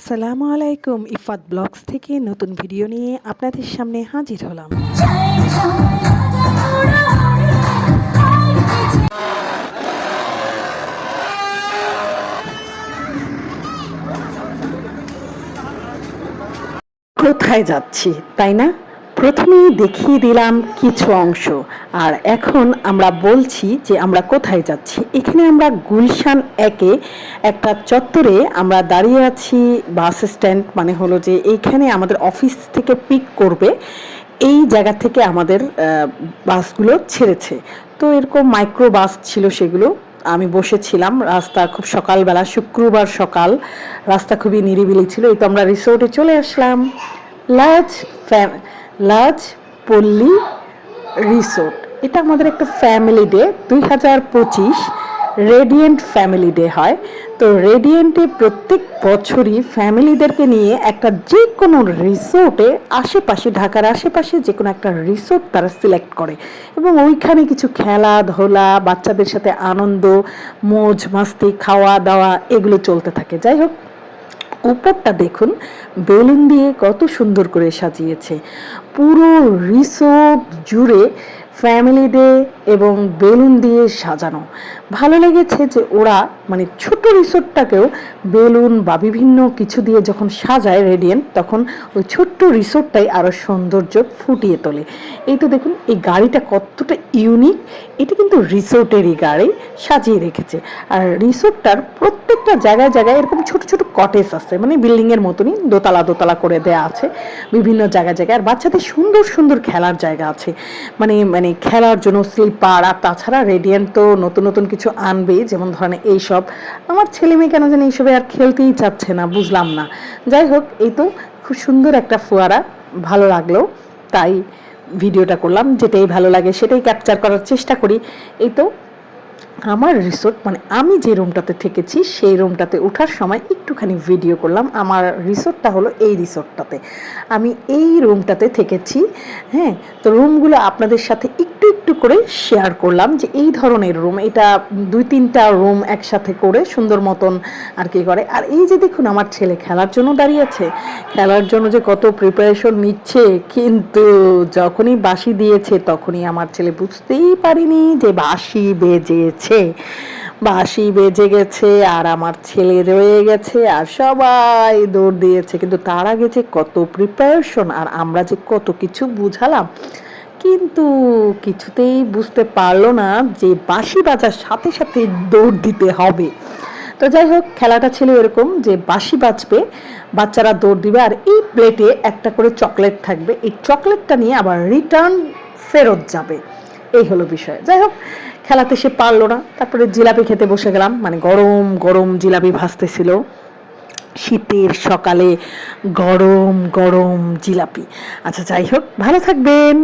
আসসালামু আলাইকুম। ইফাত ব্লগস থেকে নতুন ভিডিও নিয়ে আপনাদের সামনে হাজির হলাম। কোথায় যাচ্ছি তাই না? প্রথমেই দেখিয়ে দিলাম কিছু অংশ, আর এখন আমরা বলছি যে আমরা কোথায় যাচ্ছি। এখানে আমরা গুলশান একে একটা চত্বরে আমরা দাঁড়িয়ে আছি। বাস স্ট্যান্ড মানে হলো যে এইখানে আমাদের অফিস থেকে পিক করবে, এই জায়গা থেকে আমাদের বাসগুলো ছেড়েছে। তো এরকম মাইক্রো বাস ছিল, সেগুলো আমি বসেছিলাম। রাস্তা খুব সকালবেলা, শুক্রবার সকাল, রাস্তা খুবই নিরিবিলি ছিল। এই তো আমরা রিসোর্টে চলে আসলাম। লাজ লাজ পল্লী রিসোর্ট, এটা আমাদের একটা family day 2025 radiant family day হয়। তো রেডিয়েন্টে প্রত্যেক বছরই ফ্যামিলিদেরকে নিয়ে একটা যে কোনো রিসোর্টে আশেপাশে, ঢাকার আশেপাশে যে কোনো একটা রিসোর্ট তারা সিলেক্ট করে এবং ওইখানে কিছু খেলাধুলা, বাচ্চাদের সাথে আনন্দ, মৌজ মাস্তি, খাওয়া দাওয়া এগুলো চলতে থাকে। যাই হোক, উপরটা দেখুন বেলুন দিয়ে কত সুন্দর করে সাজিয়েছে। পুরো রিসোর্ট জুড়ে ফ্যামিলি ডে এবং বেলুন দিয়ে সাজানো। ভালো লেগেছে যে ওরা মানে ছোট রিসোর্টটাকেও বেলুন বা বিভিন্ন কিছু দিয়ে যখন সাজায় রেডিয়েন্ট, তখন ওই ছোট্ট রিসোর্টটাই আরও সৌন্দর্য ফুটিয়ে তোলে। এই তো দেখুন এই গাড়িটা কতটা ইউনিক, এটা কিন্তু রিসোর্টেরই গাড়ি সাজিয়ে রেখেছে। আর রিসোর্টটার প্রত্যেকটা জায়গায় জায়গায় এরকম ছোট ছোট কটেজ আছে, মানে বিল্ডিংয়ের মতনই দোতলা দোতলা করে দেয়া আছে বিভিন্ন জায়গায় জায়গায়। আর বাচ্চাদের সুন্দর সুন্দর খেলার জায়গা আছে, মানে মানে খেলার জন্য স্লিপার। আর তাছাড়া রেডিয়েন্ট তো নতুন নতুন কিছু আনবেই, যেমন ধরেন এইসব। আমার ছেলে মেয়ে কেন জানি এইসবে আর খেলতেই চাচ্ছে না, বুঝলাম না। যাই হোক, এই তো খুব সুন্দর একটা ফোয়ারা, ভালো লাগলো তাই ভিডিওটা করলাম। যেটাই ভালো লাগে সেটাই ক্যাপচার করার চেষ্টা করি। এই তো আমার রিসোর্ট, মানে আমি যে রুমটাতে থেকেছি সেই রুমটাতে ওঠার সময় একটুখানি ভিডিও করলাম। আমার রিসোর্টটা হলো এই রিসোর্টটাতে, আমি এই রুমটাতে থেকেছি। হ্যাঁ, তো রুমগুলো আপনাদের সাথে একটু একটু করে শেয়ার করলাম যে এই ধরনের রুম, এটা 2-3টা রুম একসাথে করে সুন্দর মতন আর কি করে। আর এই যে দেখুন আমার ছেলে খেলার জন্য দাঁড়িয়ে আছে, খেলার জন্য যে কত প্রিপারেশন নিচ্ছে। কিন্তু যখনই বাঁশি দিয়েছে তখনই আমার ছেলে বুঝতেই পারিনি যে বাঁশি বেজেছে। বাঁশি বেজে গেছে আর আমার ছেলে রয়ে গেছে আর সবাই দৌড় দিয়েছে। কিন্তু তার আগে যে কত প্রিপারেশন আর আমরা যে কত কিছু বুঝালাম, কিন্তু কিছুতেই বুঝতে পারলো না যে বাঁশি বাজার সাথে সাথে দৌড় দিতে হবে। তো যাই হোক, খেলাটা ছিল এরকম যে বাঁশি বাজবে, বাচ্চারা দৌড় দিবে, আর এই প্লেটে একটা করে চকলেট থাকবে। এই চকলেটটা নিয়ে আবার রিটার্ন ফেরত যাবে, এই হলো বিষয়। যাই হোক, খেলাতে সে পারলো না। তারপরে জিলাপি খেতে বসে গেলাম, মানে গরম গরম জিলাপি ভাজতেছিল শীতের সকালে, গরম গরম জিলাপি। আচ্ছা যাই হোক, ভালো থাকবেন।